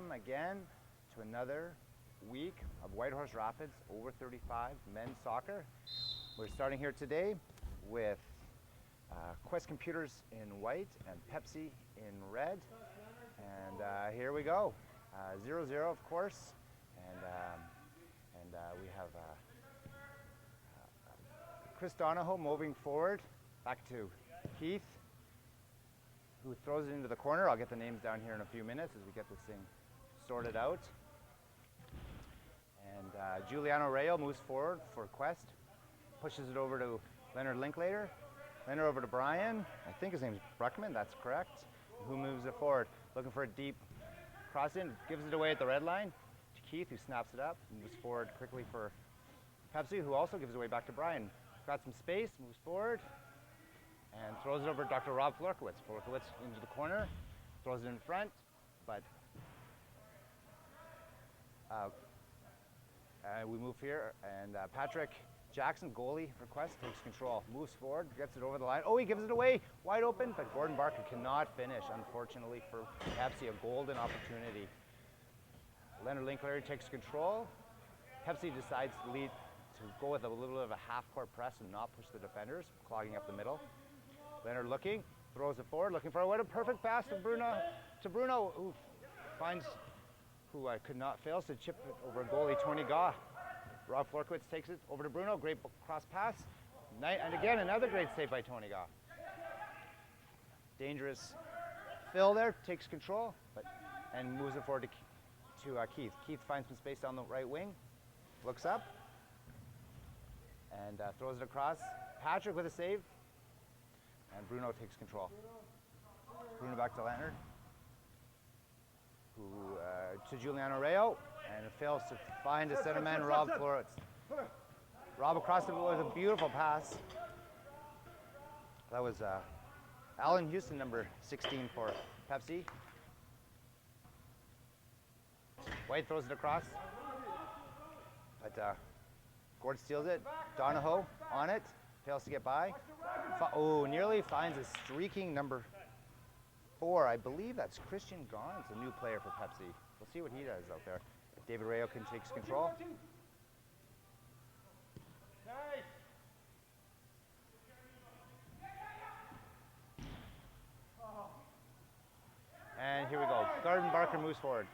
welcome again to another week of Whitehorse Rapids over 35 men's soccer. We're starting here today with Quest Computers in white and Pepsi in red. And here we go. 0-0 of course. And we have Chris Donahoe moving forward. Back to Keith, who throws it into the corner. I'll get the names down here in a few minutes as we get this thing sorted out. And Giuliano Rayo moves forward for Quest, pushes it over to Leonard Linklater. Leonard over to Brian, I think his name's Bruckman, that's correct, who moves it forward, looking for a deep cross in, gives it away at the red line to Keith, who snaps it up, moves forward quickly for Pepsi, who also gives it away back to Brian. Got some space, moves forward, and throws it over to Dr. Rob Florkowitz. Florkowitz into the corner, throws it in front, but we move here, and Patrick Jackson, goalie for Quest, takes control, moves forward, gets it over the line. Oh, he gives it away, wide open, but Gordon Barker cannot finish, unfortunately for Pepsi, a golden opportunity. Leonard Linklater takes control. Pepsi decides to go with a little bit of a half-court press and not push the defenders, clogging up the middle. Leonard looking, throws it forward, looking for a perfect pass to Bruno, who finds, could not, fails to chip it over goalie Tony Gaw. Rob Florkowitz takes it over to Bruno, great cross pass. And again, another great save by Tony Gaw. Dangerous Phil there, takes control, and moves it forward to Keith. Keith finds some space down the right wing, looks up, and throws it across. Patrick with a save, and Bruno takes control. Bruno back to Leonard, who to Giuliano Rayo, and it fails to find a center man, Rob Florkowitz. Rob across the middle with a beautiful pass. That was Alan Houston, number 16 for Pepsi. White throws it across, but Gord steals it. Donahoe on it, fails to get by. Nearly finds a streaking number 4. I believe that's Christian Gons, a new player for Pepsi. We'll see what he does out there. David Rayo takes control. And here we go. Gordon Barker moves forward.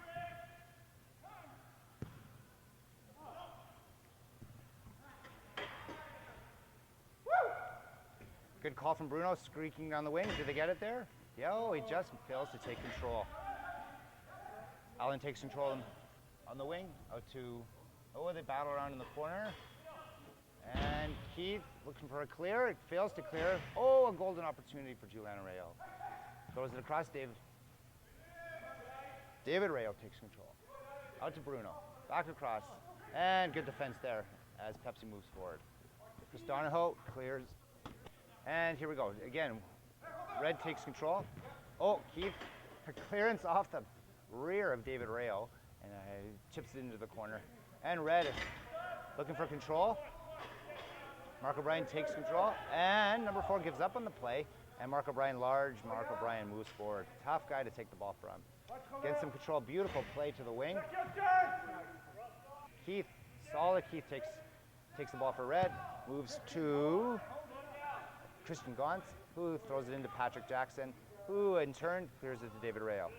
Good call from Bruno, streaking on the wing. Did they get it there? Yeah, he just fails to take control. Alan takes control on the wing, out to, they battle around in the corner. And Keith looking for a clear, it fails to clear. A golden opportunity for Giuliano Rayo. Throws it across, David Rayo takes control. Out to Bruno, back across, and good defense there as Pepsi moves forward. Chris Donahoe clears, and here we go. Again, Red takes control. Keith, a clearance off the rear of David Rayo, and chips it into the corner. And Red looking for control. Mark O'Brien takes control, and number 4 gives up on the play, and Mark O'Brien moves forward. Tough guy to take the ball from. Gets some control, beautiful play to the wing. Keith, solid Keith takes the ball for Red, moves to Christian Gauntz, who throws it into Patrick Jackson, who in turn clears it to David Rayo.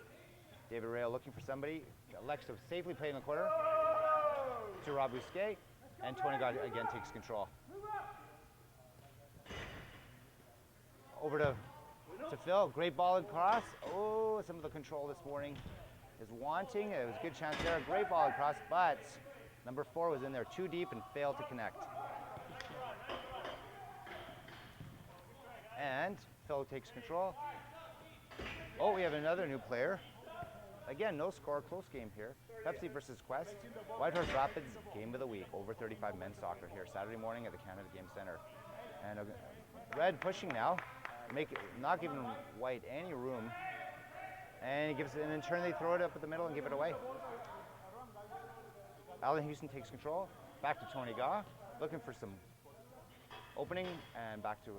David Rayo looking for somebody, elects to safely play in the corner to Rob Bousquet, and Tony Gaw again takes control. Over to Phil, great ball across. Some of the control this morning is wanting. It was a good chance there, great ball across, but number 4 was in there too deep and failed to connect. And Phil takes control. We have another new player. Again, no score, close game here. Pepsi versus Quest. Whitehorse Rapids game of the week, over 35 men's soccer here, Saturday morning at the Canada Game Center. And Red pushing now, not giving White any room. And in turn they throw it up at the middle and give it away. Alan Houston takes control. Back to Tony Gaw, looking for some opening, and back to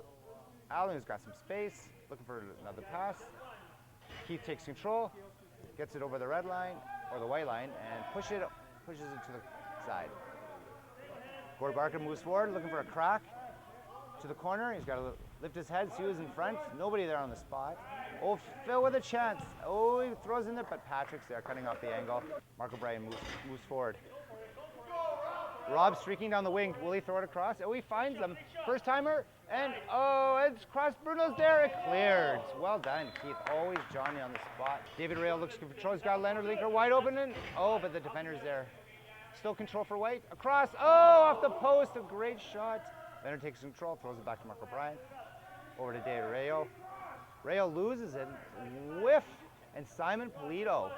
Alan, who's got some space, looking for another pass. Keith takes control, gets it over the red line, or the white line and pushes it to the side. Gord Barker moves forward, looking for a crack to the corner. He's got to lift his head, see who's in front. Nobody there on the spot. Oh, Phil with a chance. Oh, he throws in there, but Patrick's there, cutting off the angle. Mark O'Brien moves forward. Rob streaking down the wing. Will he throw it across? Oh, he finds him. First timer, and oh, it's crossed. Bruno's there. It cleared. Well done, Keith. Always Johnny on the spot. David Rail looks for control. He's got Leonard Linker wide open, and oh, but the defender's there. Still control for White. Across. Oh, off the post. A great shot. Leonard takes control, throws it back to Mark O'Brien. Over to David Rayo. Rayo loses it. Whiff. And Simon Polito,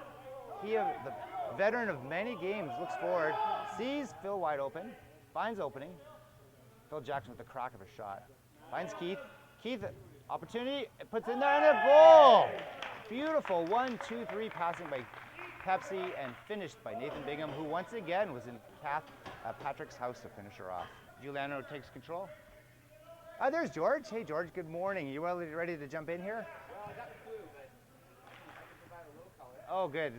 the veteran of many games, looks forward, sees Phil wide open, finds opening. Phil Jackson with the crack of a shot. Finds Keith. Keith, opportunity, puts in there, and a goal! Beautiful 1-2-3 passing by Pepsi and finished by Nathan Bingham, who once again was in Patrick's house to finish her off. Giuliano takes control. There's George. Hey, George, good morning. You ready to jump in here? Well, I got the flu, but I have a little color. Oh, good.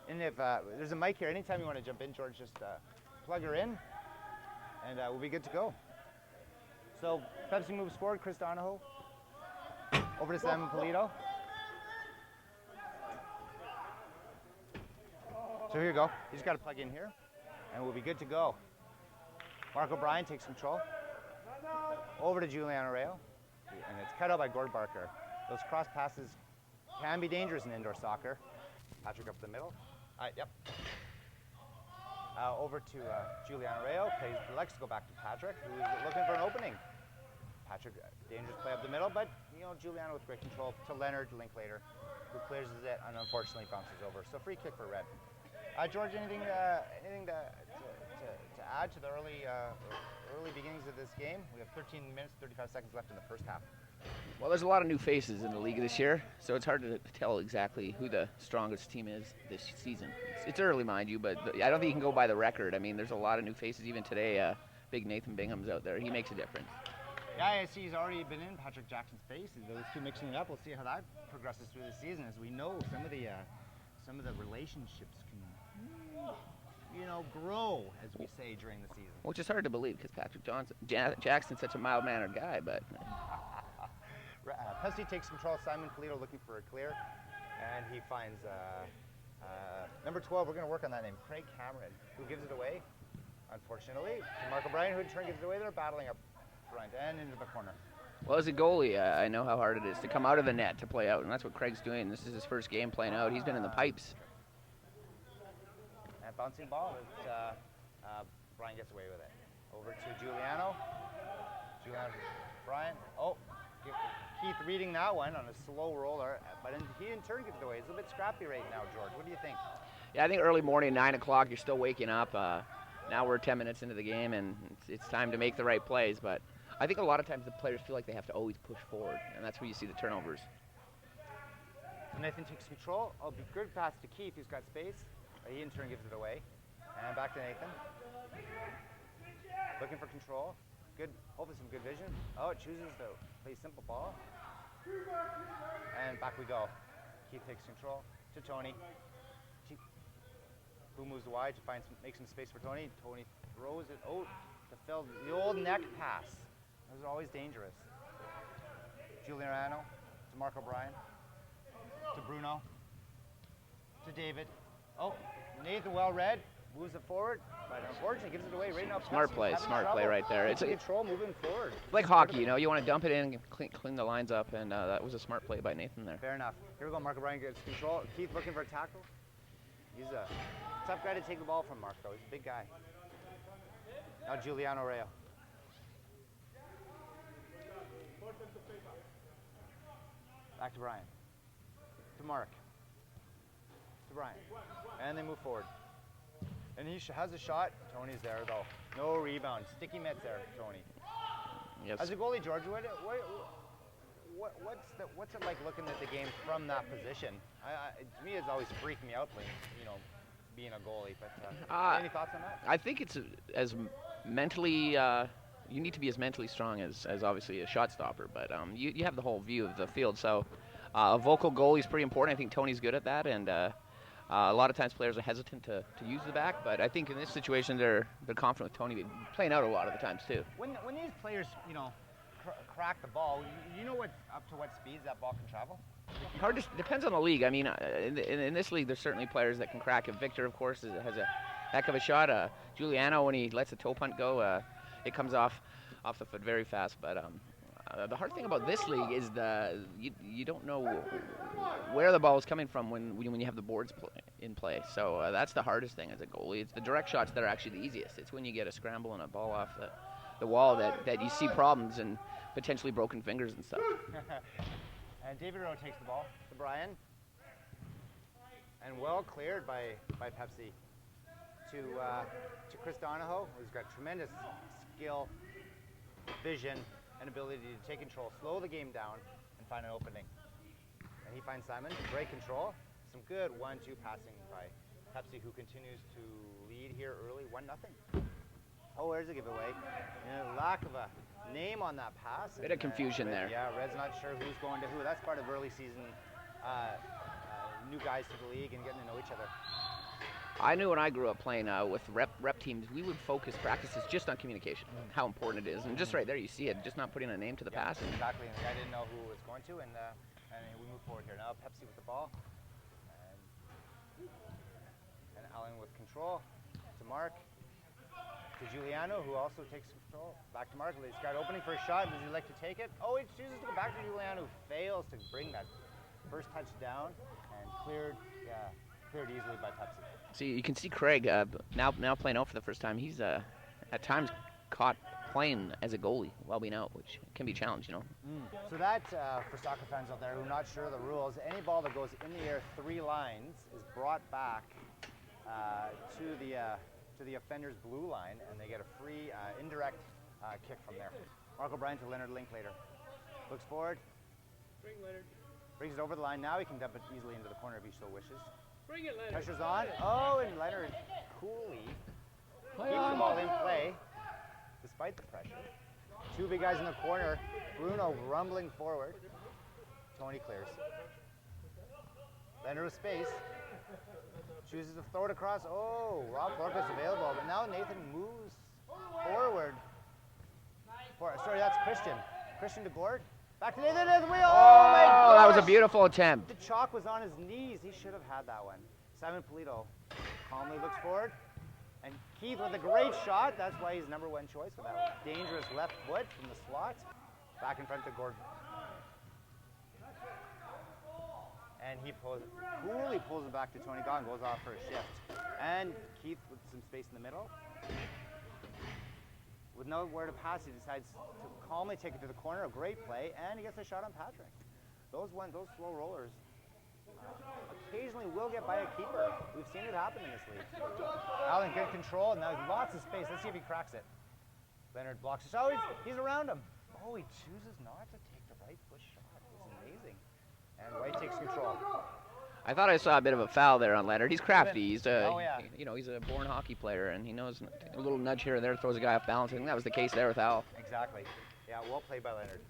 And if there's a mic here, anytime you want to jump in, George, just plug her in, and we'll be good to go. So Pepsi moves forward. Chris Donahoe over to Simon Polito. So here you go. You just got to plug in here, and we'll be good to go. Mark O'Brien takes control. Over to Giuliano Rayo, and it's cut out by Gord Barker. Those cross passes can be dangerous in indoor soccer. Patrick up the middle. Yep. Over to Giuliano Rayo. Likes to go back to Patrick, who's looking for an opening. Patrick, dangerous play up the middle, but Giuliano with great control to Leonard Linklater, who clears it and unfortunately bounces over. So free kick for Red. George, anything to add to the early beginnings of this game? We have 13 minutes, 35 seconds left in the first half. Well, there's a lot of new faces in the league this year, so it's hard to tell exactly who the strongest team is this season. It's early, mind you, but I don't think you can go by the record. I mean, there's a lot of new faces. Even today, big Nathan Bingham's out there. He makes a difference. Yeah, I see he's already been in Patrick Jackson's face. Those two mixing it up. We'll see how that progresses through the season. As we know, some of the relationships can grow, as we say, during the season. Which is hard to believe because Patrick Jackson's such a mild-mannered guy, but... Pepsi takes control. Simon Polito looking for a clear, and he finds number 12. We're going to work on that name, Craig Cameron, who gives it away, unfortunately. And Mark O'Brien, who in turn gives it away. They're battling up front and into the corner. Well, as a goalie, I know how hard it is to come out of the net to play out, and that's what Craig's doing. This is his first game playing out. He's been in the pipes. And bouncing ball, Brian gets away with it. Over to Giuliano. Brian. Oh, Keith reading that one on a slow roller, but he in turn gives it away. He's a little bit scrappy right now, George. What do you think? Yeah, I think early morning, 9 o'clock, you're still waking up. Now we're 10 minutes into the game, and it's time to make the right plays. But I think a lot of times the players feel like they have to always push forward, and that's where you see the turnovers. Nathan takes control. Oh, good pass to Keith, who's got space. He in turn gives it away. And back to Nathan. Looking for control. Good, hopefully some good vision. Oh, it chooses to play simple ball. And back we go. Keith takes control to Tony. Who moves wide to make some space for Tony. Tony throws it to Phil. The old neck pass. Those are always dangerous. Giuliano to Mark O'Brien. To Bruno. To David. Oh, Nathan well read. Moves it forward, but unfortunately gives it away right now. Smart play right there. It's control moving forward. Like hockey, you want to dump it in and clean the lines up, and that was a smart play by Nathan there. Fair enough. Here we go. Mark O'Brien gets control. Keith looking for a tackle. He's a tough guy to take the ball from, Mark, though. He's a big guy. Now Giuliano Rayo. Back to Brian. To Mark. To Brian. And they move forward. And he has a shot. Tony's there, though. No rebound. Sticky mitts there, Tony. Yes. As a goalie, George, what's it like looking at the game from that position? To me, it's always freaked me out, being a goalie. But any thoughts on that? I think it's as mentally. You need to be as mentally strong as obviously a shot stopper, but you have the whole view of the field. So a vocal goalie is pretty important. I think Tony's good at that, and A lot of times players are hesitant to use the back, but I think in this situation they're confident with Tony playing out a lot of the times too. When these players, crack the ball, you know what up to what speeds that ball can travel? Hard to depends on the league. I mean, in this league, there's certainly players that can crack it. Victor, of course, has a heck of a shot. Giuliano, when he lets a toe punt go, it comes off the foot very fast. But the hard thing about this league is you don't know where the ball is coming from when you have the boards in play. So that's the hardest thing as a goalie. It's the direct shots that are actually the easiest. It's when you get a scramble and a ball off the wall that you see problems and potentially broken fingers and stuff. And David Rowe takes the ball to Brian. And well cleared by Pepsi to Chris Donahoe, who's got tremendous skill, vision, and ability to take control, slow the game down, and find an opening. And he finds Simon, great control. Some good 1-2 passing by Pepsi, who continues to lead here early, 1-0. Oh, there's a giveaway. Lack of a name on that pass. Bit of confusion there. Yeah, Red's not sure who's going to who. That's part of early season new guys to the league and getting to know each other. I knew when I grew up playing with rep teams, we would focus practices just on communication, how important it is. And just right there, you see it, just not putting a name to the pass. Exactly, and the guy didn't know who it was going to, and we move forward here. Now Pepsi with the ball, and Allen with control to Mark. To Giuliano, who also takes control. Back to Mark. He's got opening for a shot. Does he like to take it? Oh, he chooses to go back to Giuliano, who fails to bring that first touch down and cleared easily by Pepsi. See, you can see Craig now playing out for the first time. He's at times caught playing as a goalie while being out, which can be a challenge, So that, for soccer fans out there who are not sure of the rules, any ball that goes in the air 3 lines is brought back to the offender's blue line, and they get a free indirect kick from there. Mark O'Brien to Leonard Linklater. Looks forward. Bring Leonard. Brings it over the line. Now he can dump it easily into the corner if he so wishes. Bring it, Leonard. Pressure's on. Oh, and Leonard coolly keeps the ball in play despite the pressure. 2 big guys in the corner. Bruno rumbling forward. Tony clears. Leonard with space. Chooses to throw it across. Oh, Rob Lorca's available, but now Nathan moves forward. Sorry, that's Christian. Christian to Gord. Back to Nathan. Oh my God! That was a beautiful attempt. The chalk was on his knees. He should have had that one. Simon Polito calmly looks forward. And Keith with a great shot. That's why he's number 1 choice with that dangerous left foot from the slot. Back in front to Gord. And he coolly pulls it back to Tony Gahn, goes off for a shift. And Keith with some space in the middle. With nowhere to pass, he decides to calmly take it to the corner. A great play, and he gets a shot on Patrick. Those slow rollers occasionally will get by a keeper. We've seen it happen in this league. Allen, good control, and now lots of space. Let's see if he cracks it. Leonard blocks it. Oh, he's around him. Oh, he chooses not to take the right foot shot. It's amazing. And White takes control. I thought I saw a bit of a foul there on Leonard. He's crafty. He's he's a born hockey player, and he knows a little nudge here and there throws a guy off balance. I think that was the case there with Al. Exactly. Yeah, well played by Leonard.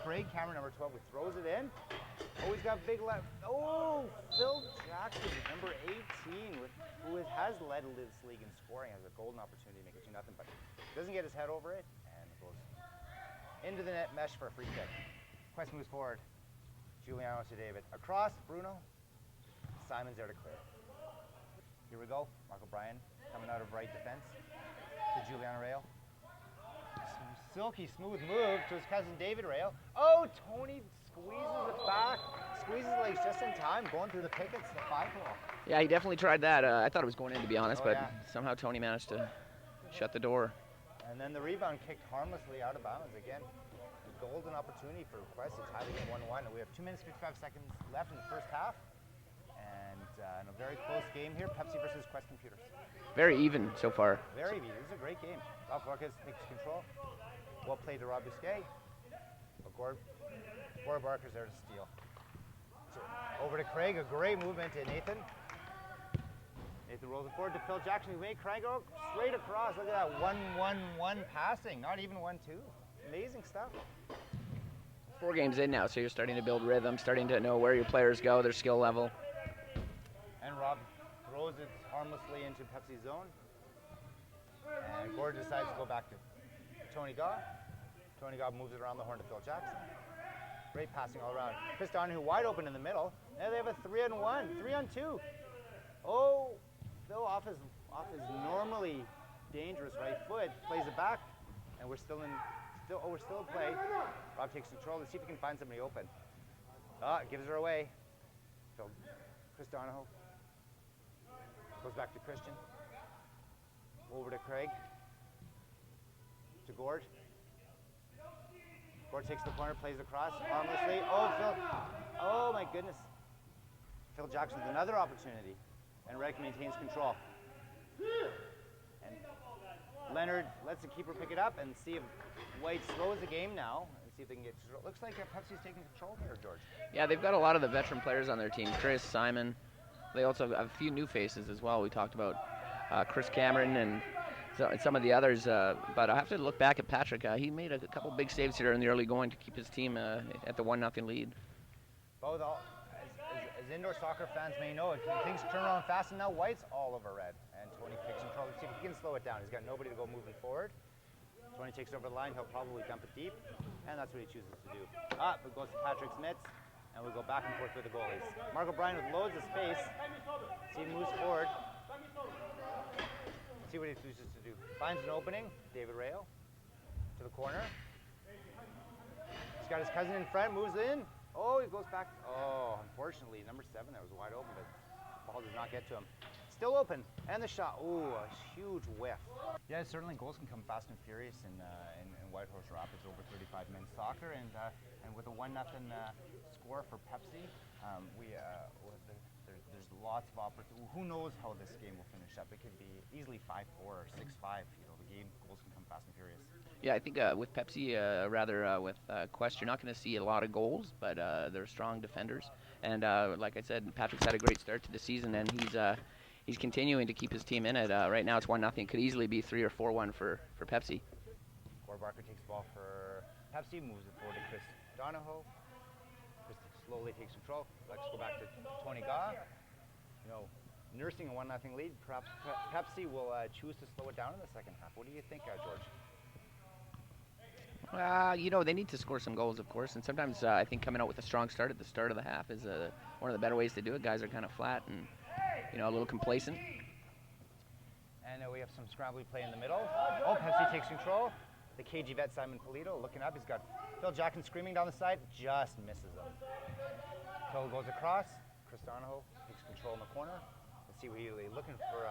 Craig Cameron, number 12, who throws it in. Oh, he's got big left. Oh, Phil Jackson, number 18, who has led this league in scoring, has a golden opportunity to make it 2-0, but doesn't get his head over it, and it goes into the net mesh for a free kick. Quest moves forward. Giuliano to David. Across, Bruno. Simon's there to clear. Here we go. Mark O'Brien coming out of right defense to Giuliano Rayo. Some silky smooth move to his cousin David Rayo. Oh, Tony squeezes it back. Squeezes the legs just in time, going through the pickets, the 5-hole. Yeah, he definitely tried that. I thought it was going in, to be honest, but somehow Tony managed to shut the door. And then the rebound kicked harmlessly out of bounds again. Golden opportunity for Quest to tie the game 1-1. We have 2 minutes 55 seconds left in the first half, and in a very close game here, Pepsi versus Quest Computers. Very even so far. Very even. This is a great game. Ralph Lorcas takes control. Well played to Rob Busquet. Gord Barker's there to steal. Over to Craig. A great movement to Nathan. Nathan rolls it forward to Phil Jackson, who made Craig go straight across. Look at that 1-1-1 passing. Not even 1-2. Amazing stuff. 4 games in now, so you're starting to build rhythm, starting to know where your players go, their skill level. And throws it harmlessly into Pepsi's zone. And Gordon decides to go back to Tony Gaw. Tony Gaw moves it around the horn to Phil Jackson. Great passing all around. Chris Donahue wide open in the middle. Now they have a 3-on-1, 3-on-2. Oh, Phil off his normally dangerous right foot plays it back, and we're still in play. Rob takes control. Let's see if he can find somebody open. Gives her away. So Chris Donahoe goes back to Christian. Over to Craig. To Gord. Gord takes the corner, plays across harmlessly. Oh, Phil. Oh, my goodness. Phil Jackson with another opportunity. And Reddick maintains control. And Leonard lets the keeper pick it up and see if White slows the game now. And see if they can get control. Looks like Pepsi's taking control there, George. Yeah, they've got a lot of the veteran players on their team. Chris, Simon. They also have a few new faces as well. We talked about Chris Cameron and some of the others, but I have to look back at Patrick. He made a couple big saves here in the early going to keep his team at the 1-0 lead. Both as indoor soccer fans may know, things turn around fast, and now White's all over red. And Tony takes control. Let's see if he can slow it down. He's got nobody to go moving forward. Tony takes over the line. He'll probably dump it deep, and that's what he chooses to do. It goes to Patrick's mitts, and we go back and forth with the goalies. Mark O'Brien with loads of space. See he moves forward. See what he chooses to do. Finds an opening. David Rayo to the corner. He's got his cousin in front. Moves in. Oh, he goes back. Oh, unfortunately, number 7 that was wide open, but the ball does not get to him. Still open, and the shot. Ooh, a huge whiff. Yeah, certainly goals can come fast and furious in Whitehorse Rapids over 35 men's soccer, and with a 1-0 score for Pepsi, there's lots of opportunity. Who knows how this game will finish up? It could be easily 5-4 or 6-5. The goals can come fast and furious. Yeah, I think with Pepsi, with Quest, you're not going to see a lot of goals, but they're strong defenders. And like I said, Patrick's had a great start to the season, and he's continuing to keep his team in it. Right now it's 1-0. Could easily be 3 or 4-1 for Pepsi. Gord Barker takes the ball for Pepsi, moves it forward to Chris Donahoe. Chris slowly takes control. Let's go back to Tony Gaw. Nursing a 1-0 lead. Perhaps Pepsi will choose to slow it down in the second half. What do you think, George? They need to score some goals, of course, and sometimes I think coming out with a strong start at the start of the half is one of the better ways to do it. Guys are kind of flat and a little complacent. And we have some scrambling play in the middle. Oh, Pepsi takes control. The KG vet Simon Polito looking up. He's got Phil Jackson screaming down the side, just misses him. Phil goes across. Chris Donahoe takes control in the corner. Let's see what he's looking for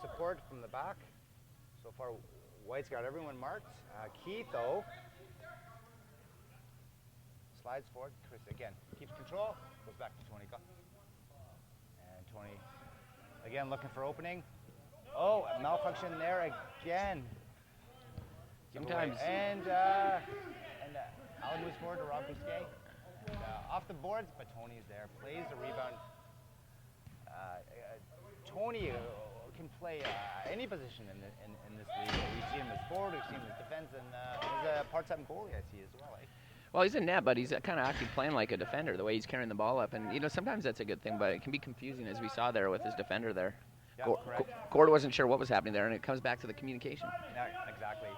support from the back. So far, White's got everyone marked. Keith, though, slides forward. Chris, again, keeps control. Goes back to Tony. And Tony, again, looking for opening. Oh, malfunction there again. Sometimes. And Alan moves forward to Rob Bousquet. And, off the boards, but Tony's there. Plays the rebound. Tony can play any position in this league. We've seen him as forward, we've seen him as defense, and he's a part-time goalie, I see, as well. Well, he's a net, but he's kind of actually playing like a defender, the way he's carrying the ball up. And, sometimes that's a good thing, but it can be confusing, as we saw there with his defender there. Yeah, correct. Gord wasn't sure what was happening there, and it comes back to the communication. Yeah, exactly.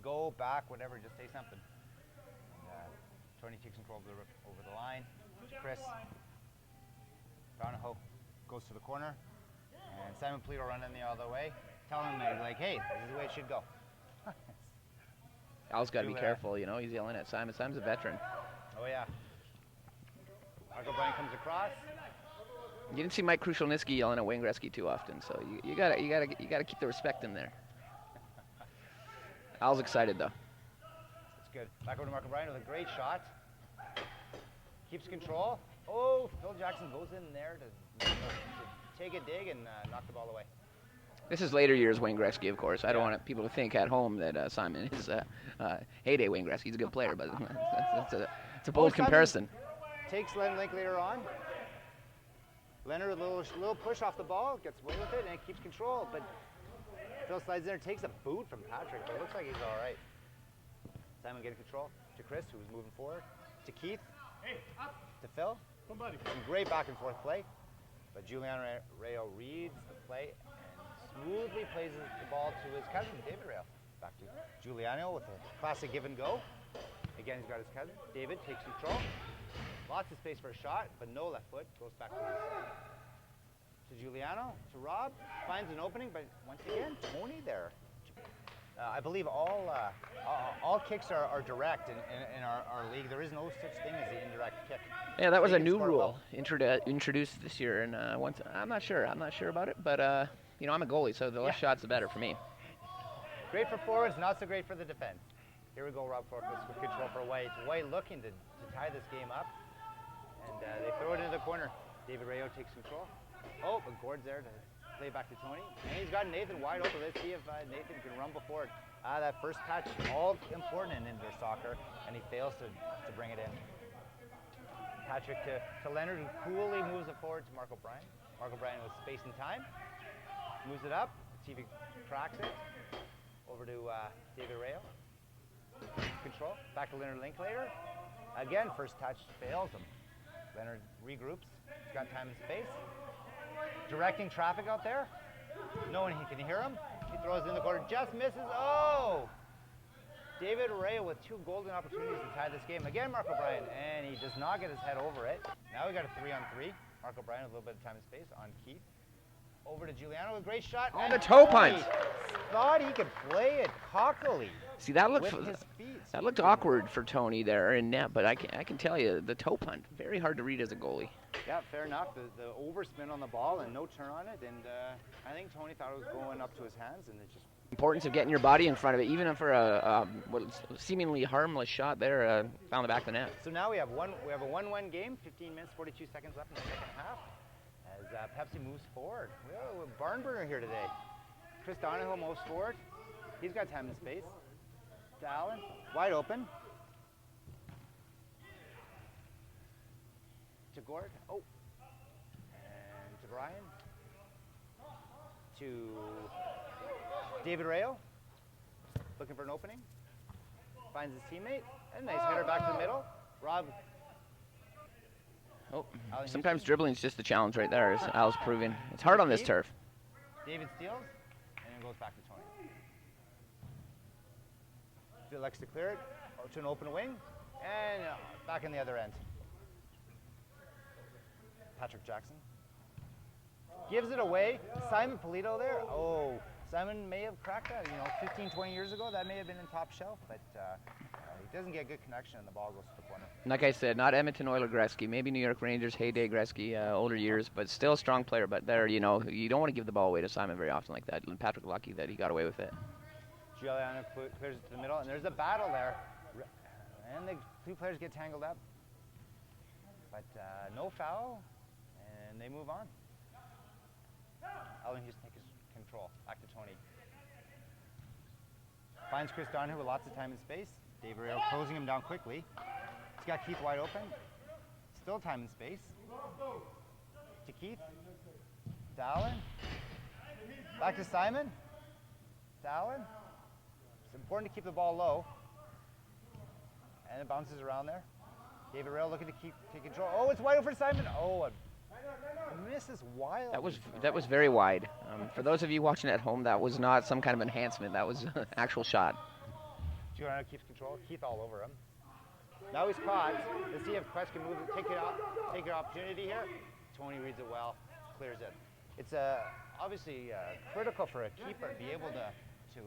Go, back, whatever, just say something. And, Tony takes control over the line. Chris Donahoe goes to the corner, and Simon Polito running the other way, telling him, hey, this is the way it should go. Al's got to be careful, he's yelling at Simon. Simon's a veteran. Oh, yeah. Mark O'Brien comes across. You didn't see Mike Krushelnicki yelling at Wayne Gretzky too often, so you gotta keep the respect in there. Al's excited though. That's good. Back over to Mark O'Brien with a great shot. Keeps control. Oh, Phil Jackson goes in there to take a dig and knock the ball away. This is later years Wayne Gretzky, of course. I don't want people to think at home that Simon is heyday Wayne Gretzky. He's a good player, but it's a bold comparison. Takes Leonard Link later on. Leonard, a little push off the ball, gets away with it, and keeps control. But Phil slides in there, takes a boot from Patrick, but it looks like he's all right. Simon getting control to Chris, who was moving forward. To Keith. To Phil. Some great back and forth play. But Juliano Rayo reads the play and smoothly plays the ball to his cousin, David Rayo. Back to Juliano with a classic give and go. Again, he's got his cousin. David takes control. Lots of space for a shot, but no left foot. Goes back to Juliano, to Rob. Finds an opening, but once again, Tony there. I believe all kicks are direct in our league. There is no such thing as the indirect kick. Yeah, that was They a can new score rule well. introduced this year, and once I'm not sure about it, but you know, I'm a goalie, so the less shots the better for me. Great for forwards, not so great for the defense. Here we go, Rob Forklift with control for White. White looking to tie this game up, and they throw it into the corner. David Rayo takes control. Oh, but Gord's there to play back to Tony, and he's got Nathan wide open. Let's see if Nathan can rumble forward. That first touch, all important in indoor soccer, and he fails to bring it in. Patrick to Leonard, who coolly moves it forward to Mark O'Brien. Mark O'Brien with space and time. Moves it up. Let's see if he cracks it. Over to David Rayo. Control. Back to Leonard Linklater. Again, first touch fails him. Leonard regroups. He's got time and space. Directing traffic out there. Knowing he can hear him. He throws it in the corner. Just misses. Oh! David Rayo with 2 golden opportunities to tie this game. Again, Mark O'Brien, and he does not get his head over it. Now we got a 3-on-3. Mark O'Brien with a little bit of time and space on Keith. Over to Giuliano, a great shot. Oh, and the toe Tony punt. Thought he could play it cockily. See, that looked with his feet. that looked awkward for Tony there in net, but I can tell you the toe punt, very hard to read as a goalie. Yeah, fair enough. The overspin on the ball and no turn on it, and I think Tony thought it was going up to his hands, and it just. Importance of getting your body in front of it, even for a seemingly harmless shot there, found the back of the net. So now we have a 1-1 game. 15 minutes, 42 seconds left in the second half. As Pepsi moves forward. We have a barn burner here today. Chris Donahill moves forward. He's got time and space. To Allen, wide open. To Gord. Oh. And to Brian. To David Rayo. Looking for an opening. Finds his teammate. And a nice header back to the middle. Rob. Oh, Alan sometimes Houston. dribbling is just the challenge right there, as Al's proving. It's hard on this turf. David steals, and then goes back to Tony. He elects to clear it to an open wing, and back in the other end. Patrick Jackson gives it away. Simon Polito there. Oh, Simon may have cracked that, 15, 20 years ago. That may have been in top shelf, but he doesn't get a good connection, and the ball goes to the corner. Like I said, not Edmonton Oilers Gretzky, maybe New York Rangers heyday Gretzky, older years, but still a strong player. But there, you don't want to give the ball away to Simon very often like that. And Patrick lucky that he got away with it. Giuliano clears it to the middle, and there's a battle there. And the 2 players get tangled up. But no foul, and they move on. Allen Houston takes control. Back to Tony. Finds Chris Donohue with lots of time and space. David Rayo closing him down quickly. He's got Keith wide open. Still time and space. To Keith. To Allen. Back to Simon. To Allen. It's important to keep the ball low. And it bounces around there. David Rayo looking to take control. Oh, it's wide open for Simon. Oh, misses wildly. That was very wide. For those of you watching at home, that was not some kind of enhancement. That was an actual shot. Giuliano keeps control. Keith all over him. Now he's caught. Let's see if Quest can move, take an opportunity here. Tony reads it well, clears it. It's obviously critical for a keeper to be able to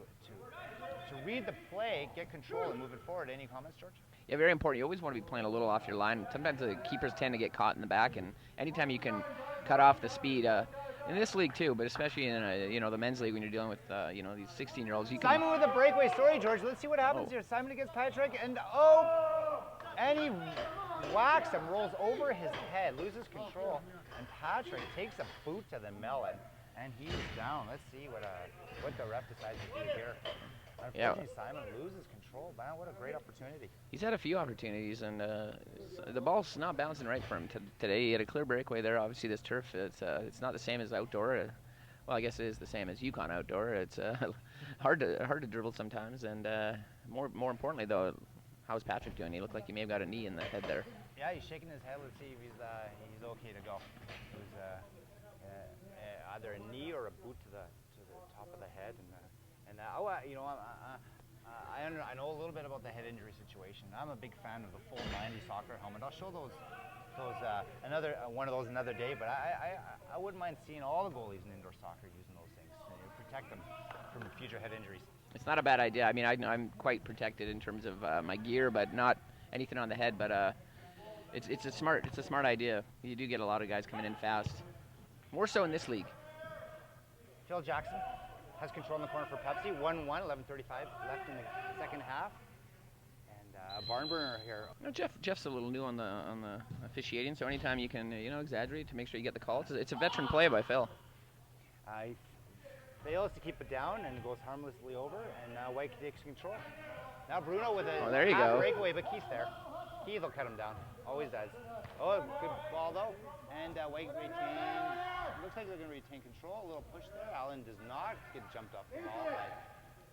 read the play, get control, and move it forward. Any comments, George? Yeah, very important. You always want to be playing a little off your line. Sometimes the keepers tend to get caught in the back, and anytime you can cut off the speed, in this league too, but especially in the men's league when you're dealing with these 16-year-olds, you can. Simon with a breakaway story, George. Let's see what happens here. Simon against Patrick, and he whacks him, rolls over his head, loses control, and Patrick takes a boot to the melon, and he's down. Let's see what the ref decides to do here. Unfortunately, Simon loses control. Man, what a great opportunity. He's had a few opportunities, and the ball's not bouncing right for him today. He had a clear breakaway there. Obviously, this turf, it's not the same as outdoor. Well, I guess it is the same as Yukon outdoor. It's hard to dribble sometimes, and more importantly, though, how's Patrick doing? He looked like he may have got a knee in the head there. Yeah, he's shaking his head. Let's see if he's okay to go. the top of the head, I know a little bit about the head injury situation. I'm a big fan of the full 90 soccer helmet. I'll show those one of those another day, but I wouldn't mind seeing all the goalies in indoor soccer using those things to protect them from future head injuries. It's not a bad idea. I mean, I'm quite protected in terms of my gear, but not anything on the head. But it's a smart idea. You do get a lot of guys coming in fast, more so in this league. Phil Jackson has control in the corner for Pepsi. 1-1, 11:35 left in the second half, and barn burner here. You know, Jeff's a little new on the officiating, so anytime you can exaggerate to make sure you get the call, it's a veteran play by Phil. He fails to keep it down and goes harmlessly over, and White takes control. Now Bruno with a there you half go. breakaway, but Keith's there. Keith will cut him down. Always does. Oh, good ball though. And White retains. Looks like they're going to retain control. A little push there. Allen does not get jumped off the ball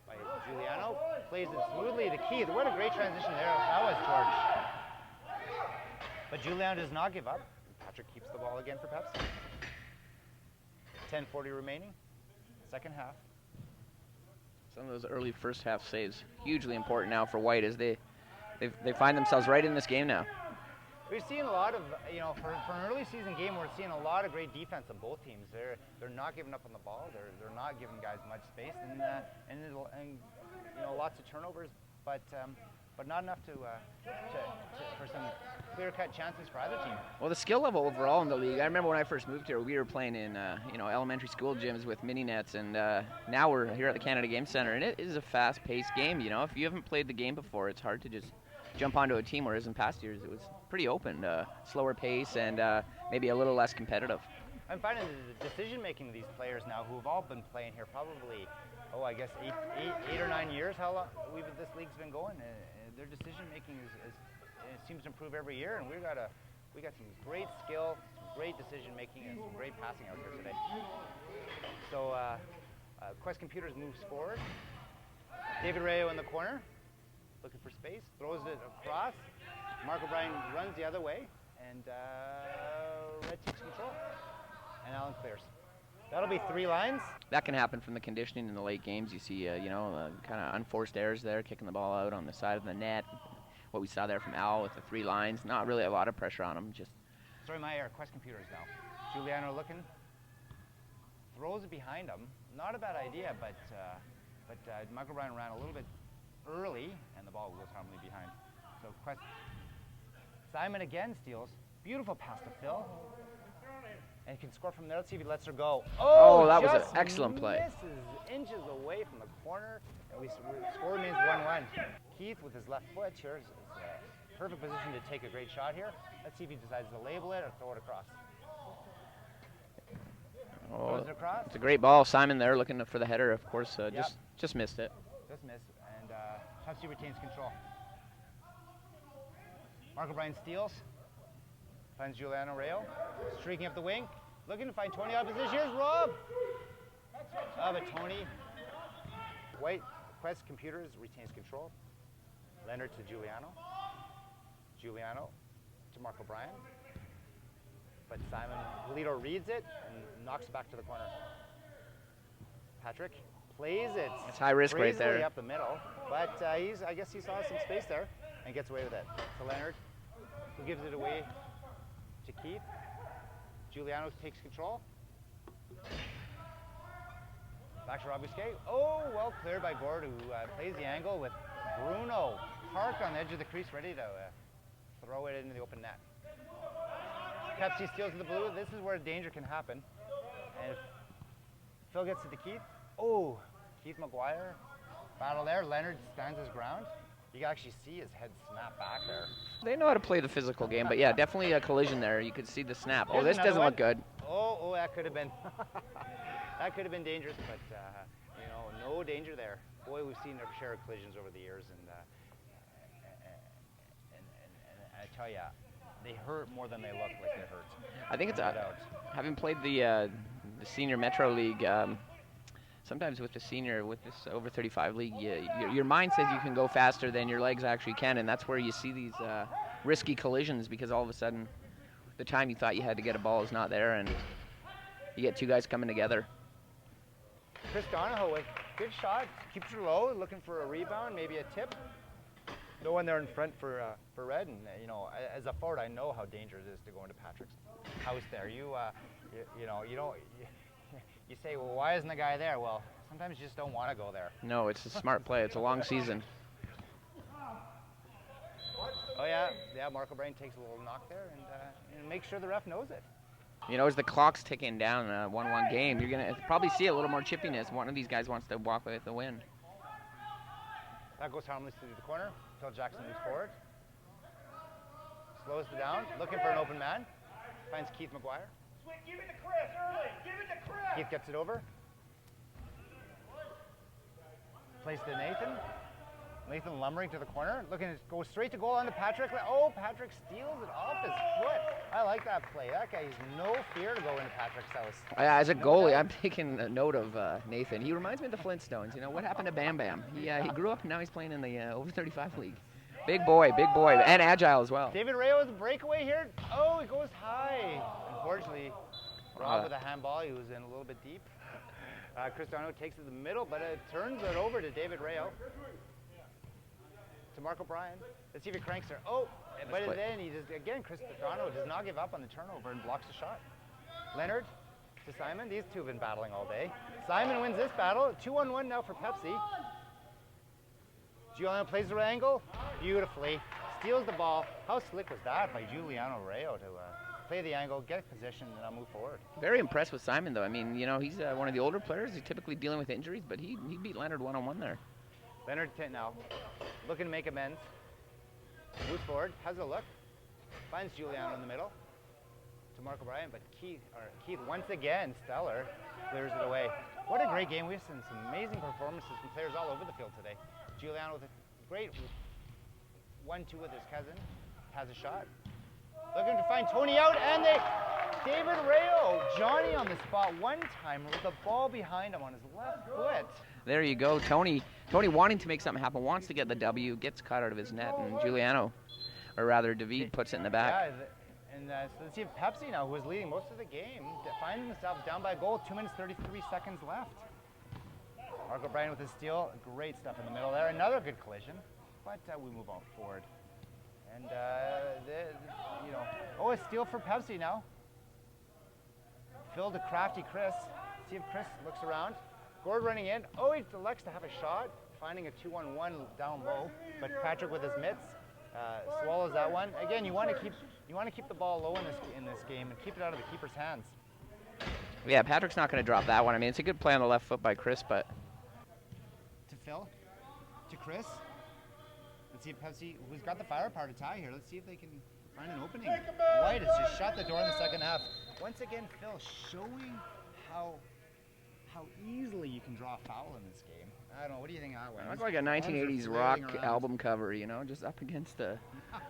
by Giuliano. Plays it smoothly to Keith. What a great transition there. That was George. But Giuliano does not give up. Patrick keeps the ball again for Pepsi. 10:40 remaining. Second half. Some of those early first half saves hugely important now for White as they find themselves right in this game now. We've seen a lot of, for an early season game, we're seeing a lot of great defense on both teams. They're not giving up on the ball. They're not giving guys much space, and lots of turnovers, but not enough for some clear-cut chances for either team. Well, the skill level overall in the league. I remember when I first moved here, we were playing in elementary school gyms with mini nets, and now we're here at the Canada Game Center, and it is a fast-paced game. If you haven't played the game before, it's hard to just jump onto a team, whereas in past years it was pretty open, slower pace, and maybe a little less competitive. I'm finding the decision-making of these players now, who have all been playing here probably, I guess 8 or 9 years. How long this league's been going? Their decision-making seems to improve every year, and we got some great skill, some great decision-making, and some great passing out here today. So Quest Computers moves forward. David Rayo in the corner, looking for space, throws it across. Mark O'Brien runs the other way, and Red takes control. And Allen clears. That'll be 3 lines. That can happen from the conditioning in the late games. You see, kind of unforced errors there, kicking the ball out on the side of the net. What we saw there from Al with the 3 lines, not really a lot of pressure on him. Sorry, my error. Quest Computers now. Giuliano looking, throws it behind him. Not a bad idea, but Mark O'Brien ran a little bit early, and the ball goes harmlessly behind. So Quest. Simon again steals. Beautiful pass to Phil. And can score from there. Let's see if he lets her go. Oh, that was an excellent play. Misses inches away from the corner. And we score remains 1-1. Keith with his left foot here is a perfect position to take a great shot here. Let's see if he decides to label it or throw it across. Oh, Throws it across. it's a great ball. Simon there looking for the header, of course, just missed it. Just missed. And Pepsi retains control. Mark O'Brien steals. Finds Giuliano Rayo. Streaking up the wing. Looking to find Tony opposition. Here's Rob. But Tony. White. Quest Computers retains control. Leonard to Giuliano. Giuliano to Mark O'Brien. But Simon Polito reads it and knocks it back to the corner. Patrick plays it. It's high risk right there. Up the middle. But I guess he saw some space there and gets away with it. To Leonard, who gives it away to Keith. Giuliano takes control. Back to Rob Busquet. Oh, well cleared by Gord, who plays the angle with Bruno parked on the edge of the crease, ready to throw it into the open net. Pepsi steals to the blue. This is where danger can happen. And if Phil gets it to Keith. Oh, Keith McGuire. Battle there. Leonard stands his ground. You can actually see his head snap back there. They know how to play the physical game, but yeah, definitely a collision there. You could see the snap. Here's this doesn't look good. Oh, that could have been that could have been dangerous, but no danger there. Boy, we've seen our share of collisions over the years, and I tell you, they hurt more than they look like they hurt. I think it's having played the senior Metro League. Sometimes with this over 35 league, your mind says you can go faster than your legs actually can, and that's where you see these risky collisions, because all of a sudden the time you thought you had to get a ball is not there, and you get 2 guys coming together. Chris Donahoe with good shot, keeps her low, looking for a rebound, maybe a tip. No one there in front for Red, and you know, as a forward, I know how dangerous it is to go into Patrick's house there. You say, well, why isn't the guy there? Well, sometimes you just don't want to go there. No, it's a smart play. It's a long season. Oh yeah, Mark O'Brien takes a little knock there and makes sure the ref knows it. You know, as the clock's ticking down, 1-1 game, you're going to probably see a little more chippiness. One of these guys wants to walk away with the win. That goes harmlessly to the corner. Phil Jackson moves forward. Slows it down, looking for an open man. Finds Keith McGuire. Give it to Chris early. Give it to Chris. Keith gets it over. Plays to Nathan. Nathan lumbering to the corner, looking to go straight to goal onto Patrick. Oh, Patrick steals it off his foot. I like that play. That guy has no fear to go into Patrick's house. As a goalie, I'm taking a note of Nathan. He reminds me of the Flintstones. You know, what happened to Bam Bam? He grew up and now he's playing in the over 35 league. Big boy, and agile as well. David Rayo with a breakaway here. Oh, it goes high. Unfortunately, Rob with a handball. He was in a little bit deep. Chris Dono takes it to the middle, but it turns it over to David Rayo. To Mark O'Brien. Let's see if he cranks her. Oh, but then he just, again, Chris Dono does not give up on the turnover and blocks the shot. Leonard to Simon. These two have been battling all day. Simon wins this battle. 2-on-1 now for Pepsi. Giuliano plays the right angle beautifully. Steals the ball. How slick was that by Giuliano Rayo to play the angle, get position, and now move forward. Very impressed with Simon, though. I mean, you know, he's one of the older players. He's typically dealing with injuries, but he beat Leonard 1-on-1 there. Leonard now looking to make amends. Moves forward, has a look, finds Giuliano in the middle to Mark O'Brien, but Keith once again, stellar, clears it away. What a great game. We've seen some amazing performances from players all over the field today. Giuliano with a great 1-2 with his cousin, has a shot. Looking to find Tony out, and David Rayo, Johnny on the spot, one-timer with the ball behind him on his left foot. There you go, Tony wanting to make something happen, wants to get the W, gets caught out of his net, and Giuliano, or rather David, puts it in the back. Yeah, and so let's see if Pepsi now, who was leading most of the game, finds themselves down by a goal, 2 minutes, 33 seconds left. Mark O'Brien with his steal, great stuff in the middle there, another good collision, but we move on forward. And, a steal for Pepsi now. Phil to crafty Chris, see if Chris looks around. Gord running in. Oh, he elects to have a shot, finding a 2-on-1 down low. But Patrick with his mitts swallows that one. Again, you want to keep the ball low in this game and keep it out of the keeper's hands. Yeah, Patrick's not going to drop that one. I mean, it's a good play on the left foot by Chris, but to Phil, to Chris. Let's see if Pepsi, who's got the firepower to tie here. Let's see if they can find an opening. White has just shut the door in the second half. Once again, Phil showing how easily you can draw a foul in this game. I don't know. What do you think of that one? Looks like a 1980s rock album cover, you know, just up against the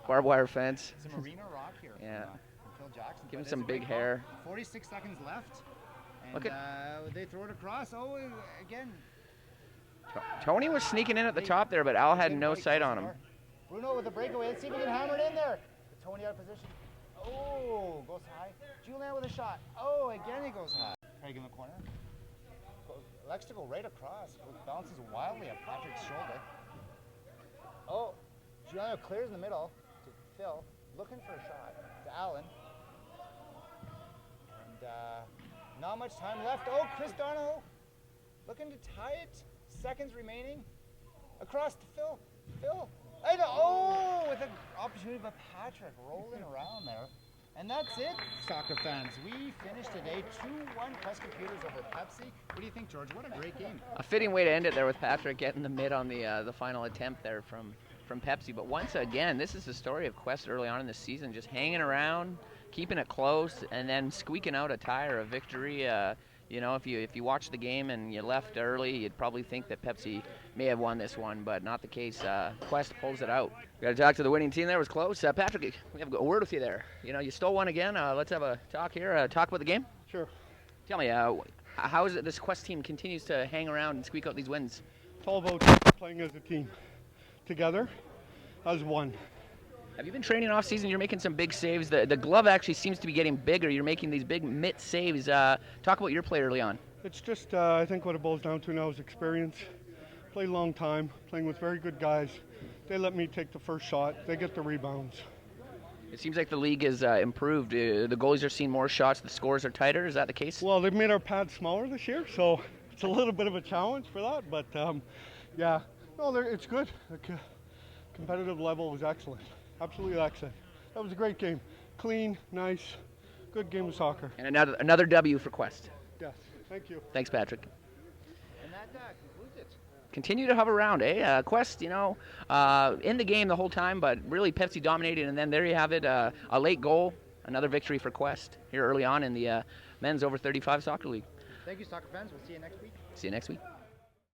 barbed wire fence. Some arena rock here. Yeah. From Phil Jackson. Give him some big hair. 46 seconds left. And Look at they throw it across. Oh, again. Tony was sneaking in at the top there, but Al had no sight on him. Bruno with a breakaway. Let's see if we can hammer it in there. Tony out of position. Oh, goes high. Julian with a shot. Oh, again he goes high. Craig in the corner. Elects to go right across. Bounces wildly on Patrick's shoulder. Oh, Giuliano clears in the middle to Phil. Looking for a shot to Allen. And not much time left. Oh, Chris Donahoe looking to tie it. Seconds remaining. Across to Phil. Phil. With an opportunity by Patrick rolling around there. And that's it, soccer fans. We finished today 2-1 Quest Computers over Pepsi. What do you think, George? What a great game. A fitting way to end it there with Patrick getting the mid on the final attempt there from Pepsi. But once again, this is the story of Quest early on in the season, just hanging around, keeping it close, and then squeaking out a tie or a victory. You know, if you watch the game and you left early, you'd probably think that Pepsi may have won this one, but not the case. Quest pulls it out. We got to talk to the winning team there. It was close. Patrick, we have a word with you there. You know, you stole one again. Let's have a talk here. Talk about the game. Sure. Tell me, how is it this Quest team continues to hang around and squeak out these wins? It's all about playing as a team, together, as one. Have you been training off season? You're making some big saves. The glove actually seems to be getting bigger. You're making these big mitt saves. Talk about your play early on. It's just, I think what it boils down to now is experience. Play long time, playing with very good guys. They let me take the first shot. They get the rebounds. It seems like the league has improved. The goalies are seeing more shots. The scores are tighter. Is that the case? Well, they've made our pads smaller this year, so it's a little bit of a challenge for that. But yeah, no, it's good. The competitive level was excellent, absolutely excellent. That was a great game. Clean, nice, good game of soccer. And another W for Quest. Yes, thank you. Thanks, Patrick. And that concludes it. Continue to hover around, eh? Quest, in the game the whole time, but really Pepsi dominated, and then there you have it, a late goal, another victory for Quest here early on in the men's over 35 soccer league. Thank you, soccer fans. We'll see you next week. See you next week.